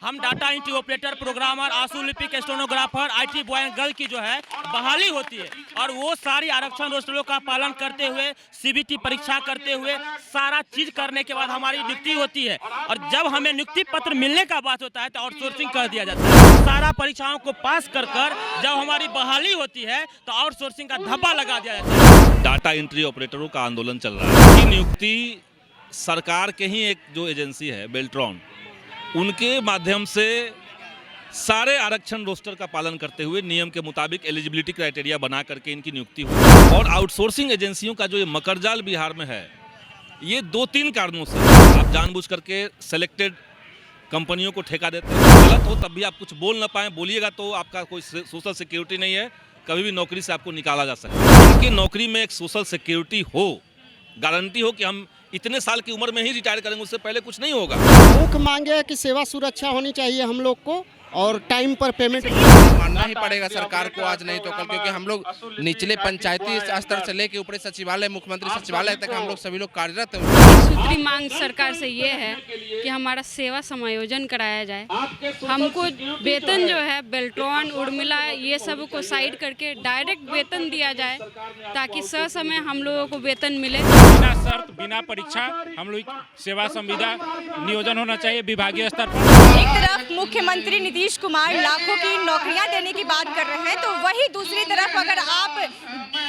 हम data entry operator, programmer, आशुलिपिक, stenographer, IT boy and girl की जो है बहाली होती है और वो सारी आरक्षण रोस्टरों का पालन करते हुए, सीबीटी परीक्षा करते हुए, सारा चीज करने के बाद हमारी नियुक्ति होती है। और जब हमें नियुक्ति पत्र मिलने का बात होता है तो आउटसोर्सिंग कर दिया जाता है। सारा परीक्षाओं को पास कर जब हमारी बहाली होती है तो आउटसोर्सिंग का धब्बा लगा दिया जाता है। डाटा एंट्री ऑपरेटरों का आंदोलन चल रहा है। इसकी नियुक्ति सरकार के ही एक जो एजेंसी है बेल्ट्रॉन, उनके माध्यम से सारे आरक्षण रोस्टर का पालन करते हुए नियम के मुताबिक एलिजिबिलिटी क्राइटेरिया बना करके इनकी नियुक्ति हुई। और आउटसोर्सिंग एजेंसियों का जो ये मकरजाल बिहार में है, ये 2-3 कारणों से आप जानबूझ करके सेलेक्टेड कंपनियों को ठेका देते हैं। गलत हो तब भी आप कुछ बोल ना पाएँ, बोलिएगा तो आपका कोई सोशल सिक्योरिटी नहीं है, कभी भी नौकरी से आपको निकाला जा सकता है। इनकी नौकरी में एक सोशल सिक्योरिटी हो, गारंटी हो कि हम इतने साल की उम्र में ही रिटायर करेंगे, उससे पहले कुछ नहीं होगा। मुख्य मांग है कि सेवा सुरक्षा होनी चाहिए हम लोग को और टाइम पर पेमेंट मानना ही पड़ेगा सरकार को आज नहीं तो कल, क्योंकि हम लोग निचले पंचायती स्तर से लेके ऊपरी सचिवालय, मुख्यमंत्री सचिवालय तक हम लोग सभी लोग कार्यरत हैं। सूत्री मांग सरकार से ये है कि हमारा सेवा समायोजन कराया जाए। हमको वेतन जो है बेल्ट्रॉन, उर्मिला, ये सब को साइड करके डायरेक्ट वेतन दिया जाए ताकि ससमय हम लोगों को वेतन मिले। बिना शर्त, बिना परीक्षा हम लोग सेवा संविदा नियोजन होना चाहिए विभागीय स्तर पर। एक तरफ मुख्यमंत्री नीतीश कुमार लाखों की नौकरियां देने की बात कर रहे हैं, तो वही दूसरी तरफ अगर आप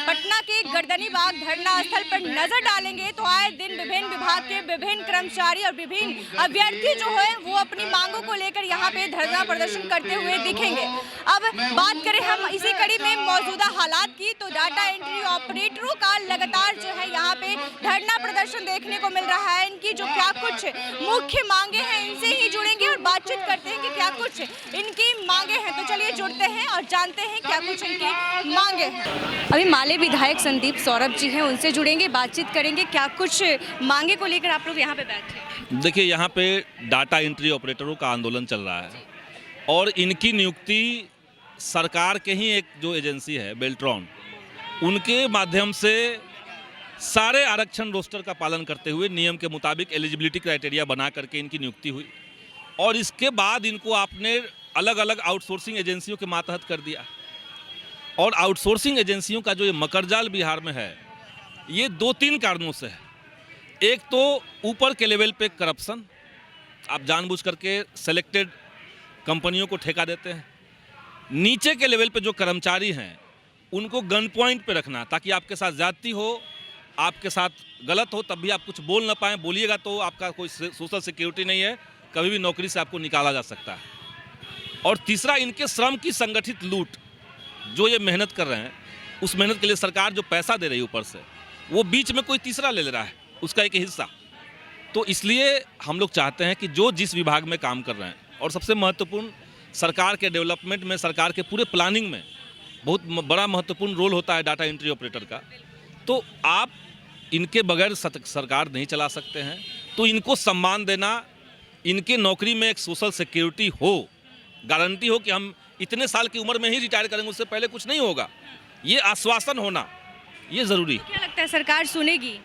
पटना के गर्दनी बाग धरना स्थल पर नजर डालेंगे तो आए दिन विभिन्न विभाग के विभिन्न कर्मचारी और विभिन्न अभ्यर्थी जो है वो अपनी मांगों को लेकर यहाँ पे धरना प्रदर्शन करते हुए दिखेंगे। अब बात करें हम इसी कड़ी में मौजूदा हालात की, तो डाटा एंट्री ऑपरेटरों का लगातार जो है यहाँ पे धरना प्रदर्शन देखने को मिल रहा है। इनकी जो क्या कुछ मुख्य मांगे हैं, इनसे ही जुड़ेंगे और बातचीत करते हैं कि क्या कुछ इनकी मांगे हैं। तो चलिए जुड़ते हैं और जानते हैं क्या कुछ इनकी मांगे हैं। अभी माले विधायक संदीप सौरभ जी हैं, उनसे जुड़ेंगे, बातचीत करेंगे क्या कुछ मांगे को लेकर आप लोग यहाँ पे बैठे। देखिए, यहाँ पे डाटा एंट्री ऑपरेटरों का आंदोलन चल रहा है और इनकी नियुक्ति सरकार के ही एक जो एजेंसी है बेल्ट्रॉन, उनके माध्यम से सारे आरक्षण रोस्टर का पालन करते हुए नियम के मुताबिक एलिजिबिलिटी क्राइटेरिया बना करके इनकी नियुक्ति हुई। और इसके बाद इनको आपने अलग अलग आउटसोर्सिंग एजेंसियों के मातहत कर दिया। और आउटसोर्सिंग एजेंसियों का जो ये मकरजाल बिहार में है, ये 2-3 कारणों से है। एक तो ऊपर के लेवल पे करप्शन, आप जानबूझ करके सेलेक्टेड कंपनियों को ठेका देते हैं। नीचे के लेवल पे जो कर्मचारी हैं उनको गन पॉइंट पे रखना ताकि आपके साथ ज्यादती हो, आपके साथ गलत हो तब भी आप कुछ बोल ना पाएँ, बोलिएगा तो आपका कोई सोशल सिक्योरिटी नहीं है, कभी भी नौकरी से आपको निकाला जा सकता है। और तीसरा, इनके श्रम की संगठित लूट, जो ये मेहनत कर रहे हैं उस मेहनत के लिए सरकार जो पैसा दे रही है ऊपर से, वो बीच में कोई तीसरा ले रहा है उसका एक हिस्सा। तो इसलिए हम लोग चाहते हैं कि जो जिस विभाग में काम कर रहे हैं, और सबसे महत्वपूर्ण सरकार के डेवलपमेंट में, सरकार के पूरे प्लानिंग में बहुत बड़ा महत्वपूर्ण रोल होता है डाटा एंट्री ऑपरेटर का, तो आप इनके बगैर सरकार नहीं चला सकते हैं। तो इनको सम्मान देना, इनके नौकरी में एक सोशल सिक्योरिटी हो, गारंटी हो कि हम इतने साल की उम्र में ही रिटायर करेंगे, उससे पहले कुछ नहीं होगा, ये आश्वासन होना ये जरूरी है। क्या लगता है सरकार सुनेगी?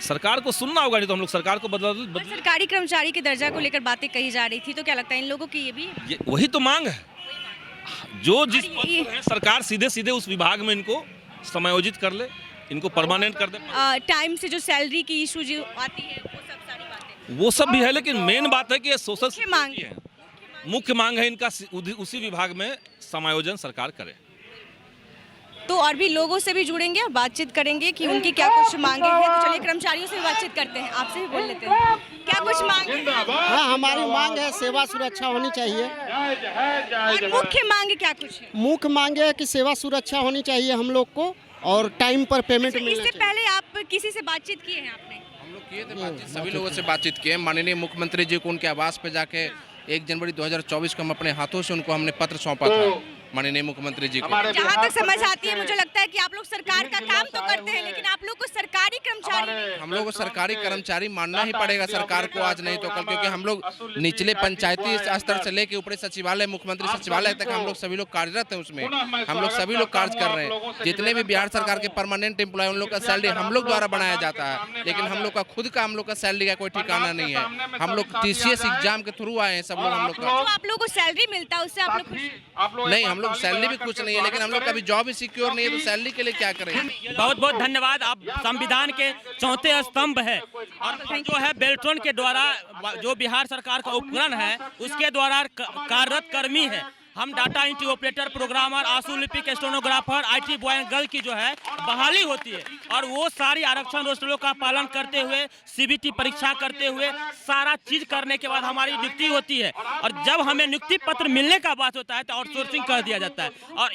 सरकार को सुनना होगा, नहीं तो हम लोग सरकार को बदल। सरकारी कर्मचारी के दर्जा को लेकर बातें कही जा रही थी, तो क्या लगता है इन लोगों की ये भी वही तो मांग है। जो जिस पद पर है सरकार सीधे सीधे उस विभाग में इनको समायोजित कर ले, इनको परमानेंट कर दे। टाइम से जो सैलरी की इशू जो आती है वो सब सारी बातें, वो सब भी है, लेकिन मेन बात है कि ये सोशल मांग है, मुख्य मांग है इनका उसी विभाग में समायोजन सरकार करे। तो और भी लोगों से भी जुड़ेंगे और बातचीत करेंगे कि उनकी क्या कुछ मांगे हैं। तो चलिए कर्मचारियों से भी बातचीत करते हैं, आपसे भी बोल लेते हैं क्या कुछ मांगे हैं। हाँ, हमारी मांग है सेवा सुरक्षा होनी चाहिए। और मुख्य मांगे क्या कुछ है? मुख्य मांग है कि सेवा सुरक्षा होनी चाहिए हम लोग को और टाइम पर पेमेंट मिलना इससे चाहिए। पहले आप किसी से बातचीत किए हैं आपने? हम लोग किए थे बातचीत, सभी लोगों से बातचीत किए। माननीय मुख्यमंत्री जी को उनके आवास पे जाके 1 जनवरी 2024 को हम अपने हाथों से उनको हमने पत्र सौंपा था माननीय मुख्यमंत्री जी को। जहाँ तक समझ आती है, मुझे लगता है कि आप लोग सरकार का काम तो करते हैं, लेकिन आप लोग को सरकारी कर्मचारी, हम लोग को सरकारी कर्मचारी मानना ही पड़ेगा सरकार को, आज नहीं तो कल, क्योंकि हम लोग निचले पंचायती स्तर से लेके ऊपरी सचिवालय, मुख्यमंत्री सचिवालय तक हम लोग सभी लोग कार्यरत हैं। उसमें हम लोग सभी लोग कार्य कर रहे हैं। जितने भी बिहार सरकार के परमानेंट एम्प्लॉय, उन लोग का सैलरी हम लोग द्वारा बनाया जाता है, लेकिन हम लोग का खुद का हम लोग का सैलरी का कोई ठिकाना नहीं है। हम लोग TCS एग्जाम के थ्रू आए हैं सब लोग। हम लोग का जो आप लोगों को सैलरी मिलता है उससे आप लोग खुश नहीं, हम लोग सैलरी भी कुछ नहीं है, लेकिन हम लोग का भी जॉब ही सिक्योर नहीं है, तो सैलरी के लिए क्या करें। बहुत बहुत धन्यवाद। आप संविधान के चौथे स्तंभ है, और जो है बेल्ट्रॉन के द्वारा जो बिहार सरकार का उपकरण है उसके द्वारा कार्यरत कर्मी है। हम डाटा एंट्री ऑपरेटर, प्रोग्रामर, आशुलिपिक, stenographer, IT boy and girl की जो है बहाली होती है, और वो सारी आरक्षण रोस्टरों का पालन करते हुए CBT परीक्षा करते हुए सारा चीज करने के बाद हमारी नियुक्ति होती है। और जब हमें नियुक्ति पत्र मिलने का बात होता है तो आउटसोर्सिंग कर दिया जाता है, और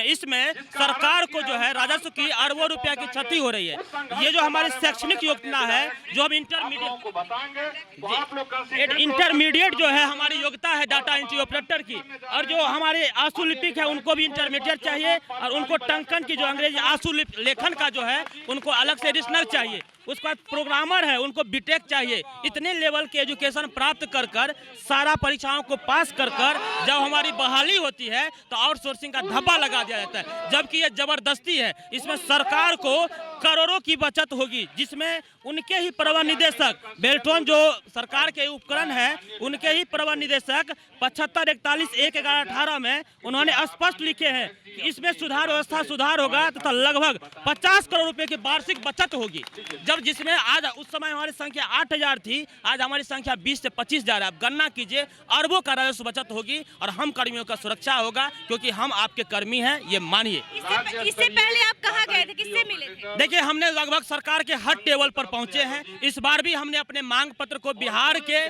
इसमें सरकार को जो है राजस्व की अरबों रुपया की क्षति हो रही है। ये जो हमारी शैक्षणिक योग्यता है, जो हम इंटरमीडिएट जो है हमारी योग्यता है डाटा एंट्री ऑपरेटर की, और जो हमारे आशुलिपिक है उनको भी इंटरमीडिएट चाहिए, और उनको टंकन की जो अंग्रेजी आशु लेखन का जो है उनको अलग से एडिशनल चाहिए। उसके बाद प्रोग्रामर है उनको बीटेक चाहिए। इतने लेवल के एजुकेशन प्राप्त कर कर सारा परीक्षाओं को पास कर कर जब हमारी बहाली होती है तो आउटसोर्सिंग का धब्बा लगा दिया जाता है, जबकि ये जबरदस्ती है। इसमें सरकार को करोड़ों की बचत होगी, जिसमें उनके ही प्रबंध निदेशक, बेल्ट्रॉन जो सरकार के उपकरण है उनके ही प्रबंध निदेशक 75/41/1/18 में उन्होंने स्पष्ट लिखे हैं कि इसमें व्यवस्था सुधार होगा तथा लगभग 50 करोड़ रुपए की वार्षिक बचत होगी। जब जिसमें आज उस समय हमारी संख्या 8000 थी, आज हमारी संख्या 20 से 25 जा रहा है। आप गणना कीजिए, अरबों का राजस्व बचत होगी, और हम कर्मियों का सुरक्षा होगा, क्योंकि हम आपके कर्मी हैं, ये मानिए। इससे पहले आप कहाँ गए थे, किससे मिले थे? देखिए, हमने लगभग सरकार के हर टेबल पर पहुंचे हैं। इस बार भी हमने अपने मांग पत्र को बिहार के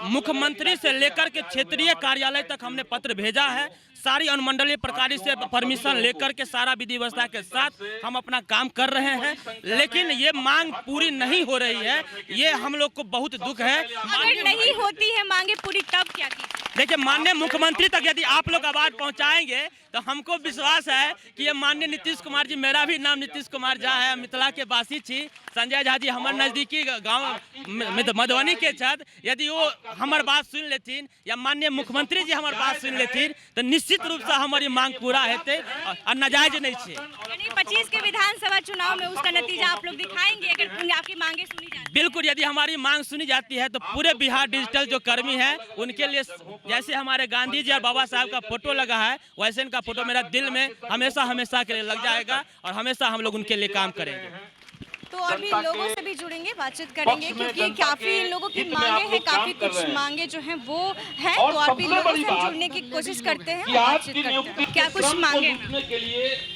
मुख्यमंत्री से लेकर के क्षेत्रीय कार्यालय तक हमने पत्र भेजा है। सारी अनुमंडलीय प्रकारी से परमिशन लेकर के सारा विधि व्यवस्था के साथ हम अपना काम कर रहे हैं, लेकिन ये मांग पूरी नहीं हो रही है। ये हम लोग को बहुत दुख है। अगर नहीं होती है मांगे पूरी, तब क्या की? देखिए, माननीय मुख्यमंत्री तक यदि आप लोग आवाज पहुंचाएंगे तो हमको विश्वास है कि ये माननीय नीतीश कुमार जी, मेरा भी नाम नीतीश कुमार झा है, मिथिला के वासी छी, संजय झा जी हमारे नजदीकी गांव मधुबनी के छत, यदि वो हमार बात सुन लेथिन या माननीय मुख्यमंत्री जी हमार बात सुन लेथिन तो निश्चित रूप से हमारी मांग पूरा हेते और नाजायज नहीं छे। 25 के विधानसभा चुनाव में उसका नतीजा आप लोग दिखाएंगे अगर आपकी मांगे सुनी जाती? बिल्कुल, यदि हमारी मांग सुनी जाती है तो पूरे बिहार डिजिटल जो कर्मी है उनके लिए, जैसे हमारे गांधी जी और बाबा साहब का फोटो लगा है, वैसे इनका फोटो मेरा दिल में हमेशा के लिए लग जाएगा, और हमेशा हम लोग उनके लिए काम करेंगे। तो अभी लोगों से भी जुड़ेंगे, बातचीत करेंगे, क्योंकि काफी लोगों की मांगे हैं, काफी कुछ मांगे जो हैं वो हैं, तो अभी लोगों से जुड़ने की कोशिश करते हैं, बातचीत करते हैं। क्या कुछ मांगे?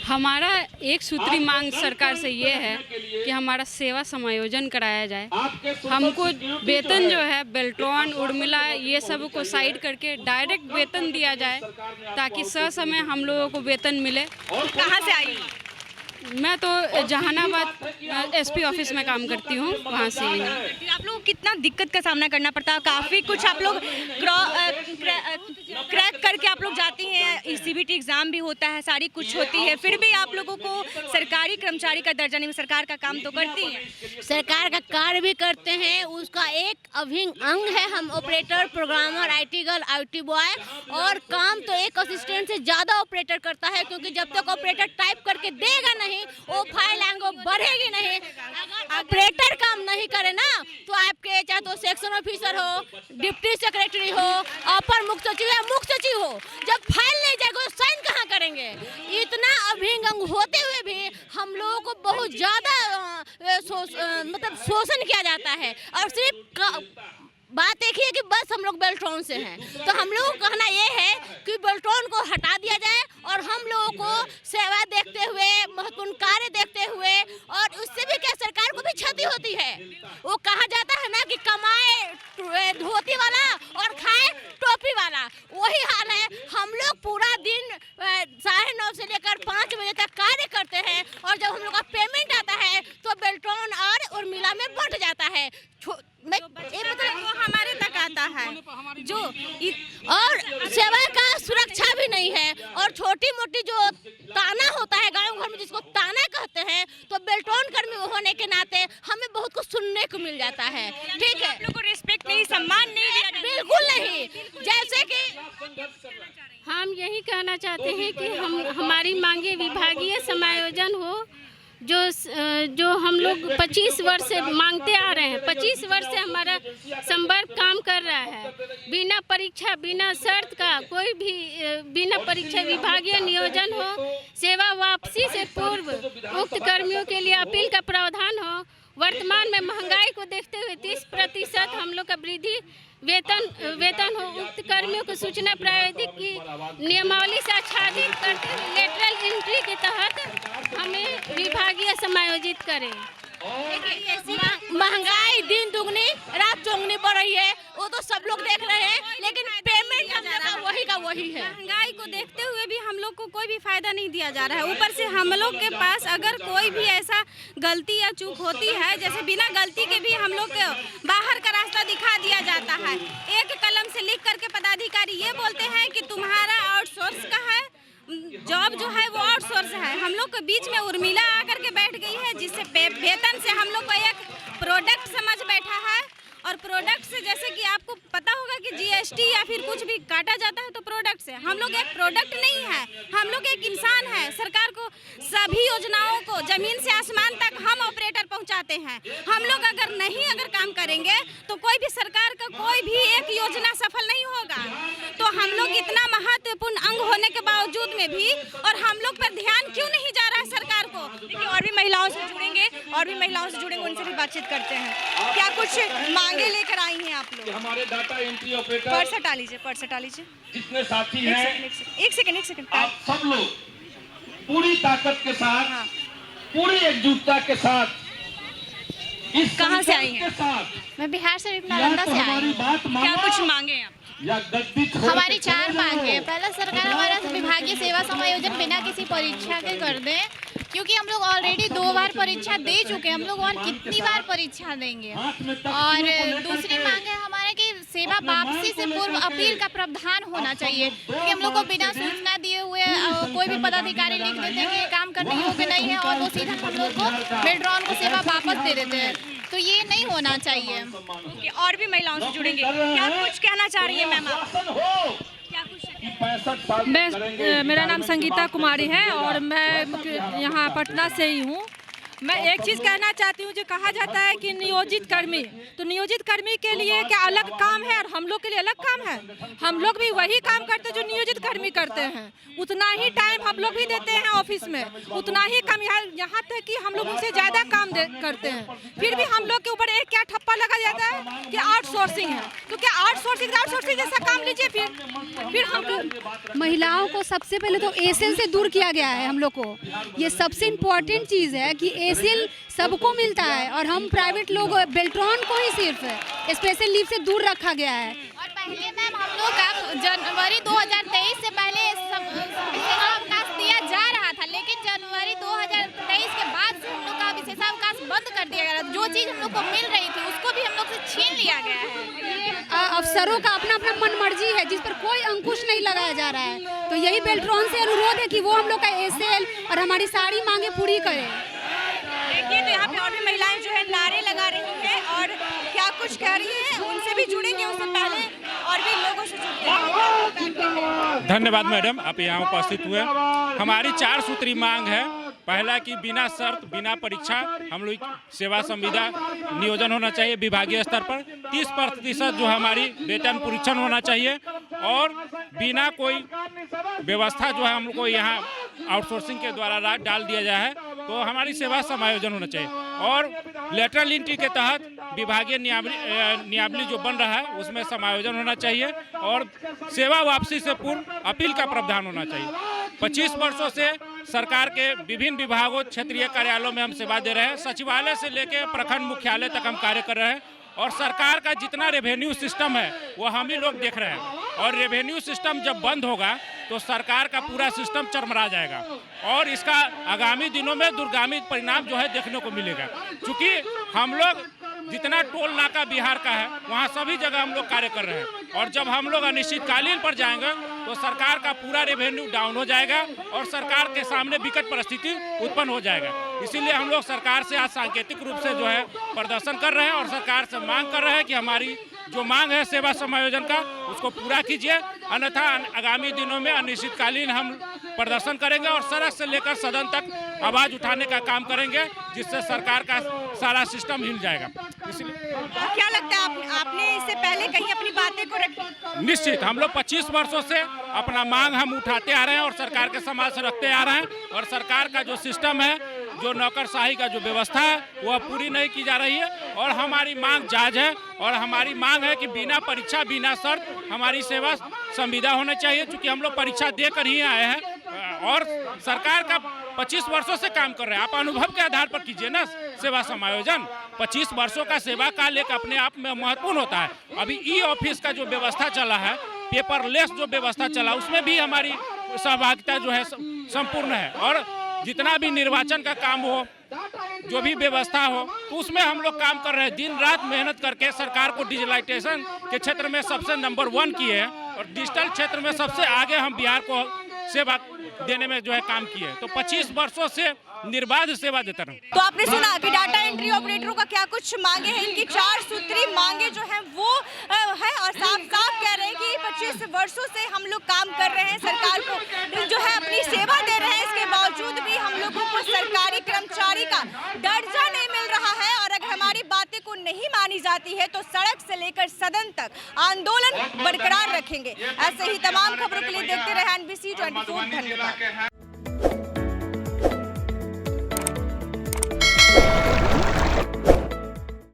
हमारा एक सूत्री मांग सरकार से ये है कि हमारा सेवा समायोजन कराया जाए। हमको वेतन जो है बेल्ट्रॉन, उर्मिला, ये सब को साइड करके डायरेक्ट वेतन दिया जाए, ताकि समय हम लोगों को वेतन मिले। कहाँ से आई? मैं तो जहानाबाद SP ऑफिस में काम करती हूँ, वहाँ से ही हूँ। आप लोग कितना दिक्कत का सामना करना पड़ता है? काफ़ी कुछ आप लोग क्रैक करके आप लोग जाती हैं, CBT एग्ज़ाम भी होता है, सारी कुछ होती है, फिर भी आप लोगों को सरकारी कर्मचारी का दर्जा नहीं, सरकार का काम तो करती हैं। सरकार का कार्य भी करते हैं, उसका एक अभिन्न अंग है। हम operator, programmer, IT girl, IT boy, और काम तो एक असिस्टेंट से ज़्यादा ऑपरेटर करता है, क्योंकि जब तक ऑपरेटर टाइप करके देगा नहीं, वो फाइल आगे बढ़ेगी नहीं। अगर ऑपरेटर काम नहीं करे ना, तो आपके चाहे तो सेक्शन ऑफिसर हो, डिप्टी सेक्रेटरी हो, अपर मुख्य सचिव या मुख्य सचिव हो, जब फाइल नहीं जाएगा तो साइन कहाँ करेंगे? इतना अभिन्न अंग होते हुए भी हम लोगों को बहुत ज़्यादा मतलब शोषण किया जाता है। और सिर्फ बात एक ही है कि बस हम लोग बेल्ट्रॉन से हैं, तो हम लोगों का कहना ये है कि बेल्ट्रॉन को हटा दिया जाए, और हम लोगों को सेवा देखते हुए, महत्वपूर्ण कार्य देखते हुए, और उससे भी क्या सरकार को भी क्षति होती है। वो कहा जाता है ना कि कमाए धोती वाला और खाए टोपी वाला, वही हाल है। हम लोग पूरा दिन 9:30 से लेकर 5 बजे तक कार्य करते हैं, और जब हम लोग का पेमेंट आता है तो बेल्ट्रॉन और उर्मिला में बंट जाता है। मतलब वो हमारे तक आता है जो और सेवा का सुरक्षा भी नहीं है। और छोटी मोटी जो ताना होता है गाँव घर में, जिसको ताना कहते हैं, तो बेल्ट्रॉन कर्मी होने के नाते हमें बहुत कुछ सुनने को मिल जाता है। ठीक है, आप लोगों को रिस्पेक्ट नहीं, सम्मान नहीं दिया जाता। बिल्कुल नहीं। जैसे कि हम यही कहना चाहते हैं कि हमारी मांगे विभागीय समायोजन हो, जो हम लोग 25 वर्ष से मांगते आ रहे हैं। 25 वर्ष से हमारा संवर्ग काम कर रहा है, बिना परीक्षा, बिना शर्त का, कोई भी बिना परीक्षा विभागीय नियोजन हो, सेवा वापसी से पूर्व उक्त कर्मियों के लिए अपील का प्रावधान हो। वर्तमान में महंगाई को देखते हुए 30% हम लोग का वृद्धि वेतन हो। उक्त कर्मियों को सूचना प्रावधान की नियमावली से आच्छादित करते हुए लेटरल एंट्री के तहत हमें विभागीय समायोजित करें। महंगाई दिन दुगनी रात चौगुनी बढ़ रही है, वो तो सब लोग देख रहे हैं, लेकिन पेमेंट हम लोग का वही है। महंगाई को देखते हुए भी हम लोग को कोई भी फायदा नहीं दिया जा रहा है। ऊपर से हम लोग के पास अगर कोई भी ऐसा गलती या चूक होती है, जैसे बिना गलती के भी हम लोग को बाहर का रास्ता दिखा दिया जाता है। एक कलम से लिख करके पदाधिकारी ये बोलते हैं कि तुम्हारा आउटसोर्स का है, जॉब जो है वो आउटसोर्स है। हम लोग के बीच में उर्मिला आकर के बैठ गई है, जिससे वेतन से हम लोग को एक प्रोडक्ट समझ बैठा है। और प्रोडक्ट से, जैसे कि आपको पता होगा कि जीएसटी या फिर कुछ भी काटा जाता है तो प्रोडक्ट से, हम लोग एक प्रोडक्ट नहीं है, हम लोग एक इंसान है। सरकार को सभी योजनाओं को जमीन से आसमान तक हम ऑपरेटर पहुंचाते हैं। हम लोग अगर काम करेंगे तो कोई भी सरकार का कोई भी एक योजना सफल नहीं होगा। तो हम लोग इतना महत्वपूर्ण अंग होने के बावजूद में भी, और हम लोग पर ध्यान क्यों नहीं जा रहा है सरकार को। देखिए, और भी महिलाओं से जुड़ेंगे, उनसे भी बातचीत करते हैं। क्या कुछ मांगे लेकर आई हैं आप लोग? हमारे डाटा एंट्री ऑपरेटर पर्स हटा लीजिए। जितने साथी हैं, एक सेकंड आप सब लोग पूरी ताकत के साथ, पूरी एकजुटता के साथ, इस कहाँ से आई हैं? के साथ मैं बिहार से नालंदा से आई हूँ। क्या कुछ मांगे हैं आप? या गद्दी हमारी 4 मांगे। पहला, सरकार हमारा विभागीय सेवा समायोजन बिना किसी परीक्षा के कर दें, क्योंकि हम लोग ऑलरेडी 2 बार परीक्षा दे चुके हैं, हम लोग और कितनी बार परीक्षा देंगे। और दूसरी मांग है हमारे कि सेवा वापसी से पूर्व अपील का प्रावधान होना चाहिए, क्योंकि हम लोग को बिना सूचना दिए हुए कोई भी पदाधिकारी लिख देते हैं कि काम करने योग्य नहीं है, और वो सीधा हम लोग को बेल्ट्रॉन को सेवा वापस दे देते हैं। तो ये नहीं होना चाहिए। और भी महिलाओं से जुड़ेंगे, क्या कुछ कहना चाह रही है मैम आप? मेरा नाम संगीता कुमारी है और मैं यहाँ पटना से ही हूँ। मैं एक चीज़ कहना चाहती हूँ, जो कहा जाता है कि नियोजित कर्मी, तो नियोजित कर्मी के लिए क्या अलग काम है और हम लोग के लिए अलग काम है? हम लोग भी वही काम करते हैं जो नियोजित कर्मी करते हैं, उतना ही टाइम हम लोग भी देते हैं ऑफिस में, उतना ही काम, यहाँ तक कि हम लोग उनसे ज़्यादा काम करते हैं। फिर भी हम लोग के ऊपर एक क्या ठप्पा लगा जाता है कि आउटसोर्सिंग है। तो क्या आउटसोर्सिंग जैसा काम लीजिए। फिर हम लोग महिलाओं को सबसे पहले तो एसिल से दूर किया गया है। हम लोग को ये सबसे इम्पोर्टेंट चीज़ है कि एसिल सबको मिलता है, और हम प्राइवेट लोग बेल्ट्रॉन को ही सिर्फ स्पेशल लीव से दूर रखा गया है। और पहले मैम हम लोग का जनवरी 2023 से पहले विशेषावकाश दिया जा रहा था, लेकिन जनवरी 2023 के बाद से हम लोग का विशेषावकाश बंद कर दिया गया। जो चीज़ हम लोग को मिल रही थी उसको भी हम लोग से छीन लिया गया है। अफसरों का अपना अपना मन मर्जी है, जिस पर कोई अंकुश नहीं लगाया जा रहा है। तो यही बेल्ट्रॉन से अनुरोध है कि वो हम लोग का एसिल और हमारी सारी मांगे पूरी करें। देखिए, तो यहाँ पे और भी महिलाएं जो है नारे लगा रही हैं और क्या कुछ कह रही हैं, उनसे भी जुड़ेंगे। उससे पहले और भी लोगों से जुड़ते हैं। धन्यवाद मैडम, आप यहाँ उपस्थित हुए। हमारी 4 सूत्री मांग है। पहला कि बिना शर्त, बिना परीक्षा हम लोग सेवा संविदा नियोजन होना चाहिए विभागीय स्तर पर। 30% जो हमारी वेतन परीक्षण होना चाहिए, और बिना कोई व्यवस्था जो है हमको यहाँ आउटसोर्सिंग के द्वारा डाल दिया जाए है, तो हमारी सेवा समायोजन होना चाहिए। और लेटरल एंट्री के तहत विभागीय नियमावली जो बन रहा है उसमें समायोजन होना चाहिए, और सेवा वापसी से पूर्व अपील का प्रावधान होना चाहिए। 25 वर्षों से सरकार के विभिन्न विभागों, क्षेत्रीय कार्यालयों में हम सेवा दे रहे हैं। सचिवालय से लेकर प्रखंड मुख्यालय तक हम कार्य कर रहे हैं, और सरकार का जितना रेवेन्यू सिस्टम है वो हम ही लोग देख रहे हैं। और रेवेन्यू सिस्टम जब बंद होगा तो सरकार का पूरा सिस्टम चरमरा जाएगा, और इसका आगामी दिनों में दूरगामी परिणाम जो है देखने को मिलेगा। क्योंकि हम लोग जितना टोल नाका बिहार का है वहाँ सभी जगह हम लोग कार्य कर रहे हैं, और जब हम लोग अनिश्चितकालीन पर जाएंगे तो सरकार का पूरा रेवेन्यू डाउन हो जाएगा और सरकार के सामने विकट परिस्थिति उत्पन्न हो जाएगा। इसीलिए हम लोग सरकार से आज सांकेतिक रूप से जो है प्रदर्शन कर रहे हैं और सरकार से मांग कर रहे हैं कि हमारी जो मांग है सेवा समायोजन का उसको पूरा कीजिए, अन्यथा आगामी दिनों में अनिश्चितकालीन हम प्रदर्शन करेंगे और सड़क से लेकर सदन तक आवाज उठाने का काम करेंगे, जिससे सरकार का सारा सिस्टम हिल जाएगा। इसलिए क्या लगता है आपने इससे पहले कहीं अपनी बातें को रखी? निश्चित हम लोग 25 वर्षों से अपना मांग हम उठाते आ रहे हैं और सरकार के समाज से रखते आ रहे हैं और सरकार का जो सिस्टम है, जो नौकरशाही का जो व्यवस्था है वह पूरी नहीं की जा रही है और हमारी मांग जायज है और हमारी मांग है कि बिना परीक्षा बिना शर्त हमारी सेवा संविदा होना चाहिए, क्योंकि हम लोग परीक्षा देकर ही आए हैं और सरकार का 25 वर्षों से काम कर रहे हैं। आप अनुभव के आधार पर कीजिए ना सेवा समायोजन। 25 वर्षों का सेवा काल एक अपने आप में महत्वपूर्ण होता है। अभी ई ऑफिस का जो व्यवस्था चला है, पेपरलेस जो व्यवस्था चला, उसमें भी हमारी सहभागिता जो है संपूर्ण है और जितना भी निर्वाचन का काम हो, जो भी व्यवस्था हो, तो उसमें हम लोग काम कर रहे हैं। दिन रात मेहनत करके सरकार को डिजिटलाइजेशन के क्षेत्र में सबसे नंबर 1 किए हैं और डिजिटल क्षेत्र में सबसे आगे हम बिहार को सेवा देने में जो है काम किए। तो 25 वर्षों से निर्बाध सेवा देते रहे। तो आपने सुना कि डाटा एंट्री ऑपरेटरों का क्या कुछ मांगे हैं। इनकी 4 सूत्री मांगे जो हैं वो है और साफ साफ कह रहे हैं कि 25 वर्षों से हम लोग काम कर रहे हैं, सरकार को जो है अपनी सेवा दे रहे हैं, इसके बावजूद भी हम लोगों को सरकारी कर्मचारी का दर्जा नहीं मिल रहा है और अगर हमारी बातें को नहीं मानी जाती है तो सड़क से लेकर सदन तक आंदोलन बरकरार रखेंगे। ऐसे ही तमाम खबरों के लिए देखते रहे NBC 24। धन्यवाद।